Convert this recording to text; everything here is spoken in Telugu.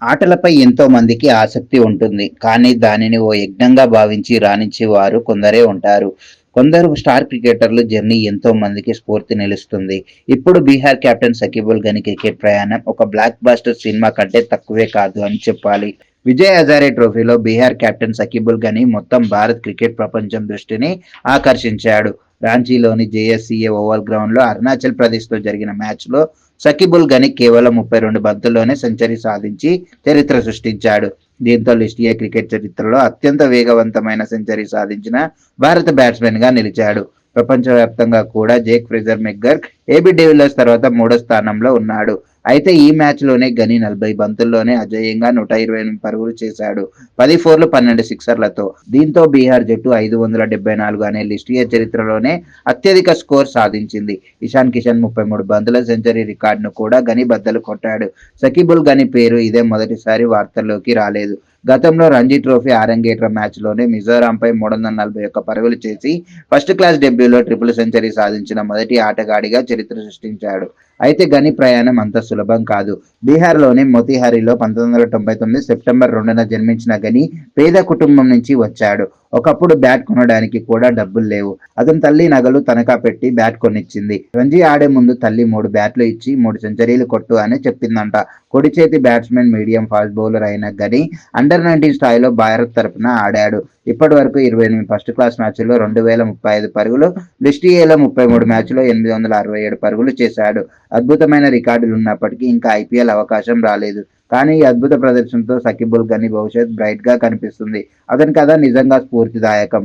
ఆటలపై ఎంతో మందికి ఆసక్తి ఉంటుంది. కానీ దానిని ఓ యజ్ఞంగా భావించి రాణించేవారు కొందరే ఉంటారు. కొందరు స్టార్ క్రికెటర్లు జర్నీ ఎంతో మందికి స్ఫూర్తి నిలుస్తుంది. ఇప్పుడు బీహార్ కెప్టెన్ షకీబుల్ గని క్రికెట్ ప్రయాణం ఒక బ్లాక్ బస్టర్ సినిమా కంటే తక్కువే కాదు అని చెప్పాలి. విజయ్ హజారే ట్రోఫీలో బీహార్ కెప్టెన్ షకీబుల్ గని మొత్తం భారత్ క్రికెట్ ప్రపంచం దృష్టిని ఆకర్షించాడు. రాంచీలోని జేఎస్సీఏ ఓవల్ గ్రౌండ్లో అరుణాచల్ ప్రదేశ్తో జరిగిన మ్యాచ్లో షకీబుల్ గని కేవలం 32 బంతుల్లోనే సెంచరీ సాధించి చరిత్ర సృష్టించాడు. దీంతో లిస్ట్ ఏ క్రికెట్ చరిత్రలో అత్యంత వేగవంతమైన సెంచరీ సాధించిన భారత బ్యాట్స్మెన్గా నిలిచాడు. ప్రపంచవ్యాప్తంగా కూడా జేక్ ఫ్రేజర్ మెక్గర్క్, ఏబీ డివిలియర్స్ తర్వాత మూడో స్థానంలో ఉన్నాడు. అయితే ఈ మ్యాచ్లోనే గని 40 బంతుల్లోనే అజేయంగా 128 పరుగులు చేశాడు. 10 ఫోర్లు, 12 సిక్సర్లతో. దీంతో బీహార్ జట్టు 574 అనే లిస్ట్ ఏ చరిత్రలోనే అత్యధిక స్కోర్ సాధించింది. ఇషాన్ కిషన్ 33 బంతుల సెంచరీ రికార్డును కూడా గని బద్దలు కొట్టాడు. షకీబుల్ గని పేరు ఇదే మొదటిసారి వార్తల్లోకి రాలేదు. గతంలో రంజీ ట్రోఫీ ఆరంగేట్ర మ్యాచ్లోనే మిజోరాంపై 341 పరుగులు చేసి ఫస్ట్ క్లాస్ డెబ్యూలో ట్రిపుల్ సెంచరీ సాధించిన మొదటి ఆటగాడిగా చరిత్ర సృష్టించాడు. అయితే గని ప్రయాణం అంత సులభం కాదు. బీహార్లోని మోతీహారీలో 1999 సెప్టెంబర్ 2న జన్మించిన గని పేద కుటుంబం నుంచి వచ్చాడు. ఒకప్పుడు బ్యాట్ కొనడానికి కూడా డబ్బులు లేవు. అతని తల్లి నగలు తనఖా పెట్టి బ్యాట్ కొనిచ్చింది. రంజీ ఆడే ముందు తల్లి 3 బ్యాట్లు ఇచ్చి 3 సెంచరీలు కొట్టు అని చెప్పిందంట. కుడి చేతి బ్యాట్స్మెన్, మీడియం ఫాస్ట్ బౌలర్ అయిన గని అండర్-19 స్థాయిలో భారత్ తరపున ఆడాడు. ఇప్పటి వరకు 28 ఫస్ట్ క్లాస్ మ్యాచ్ల్లో 2035 పరుగులు, లిస్ట్ ఏలో 33 మ్యాచ్ల్లో 867 పరుగులు చేశాడు. అద్భుతమైన రికార్డులున్నప్పటికీ ఇంకా ఐపీఎల్ అవకాశం రాలేదు. కానీ ఈ అద్భుత ప్రదర్శనతో షకీబుల్ గని భవిష్యత్ బ్రైట్గా కనిపిస్తుంది. అతని కథ నిజంగా స్ఫూర్తిదాయకం.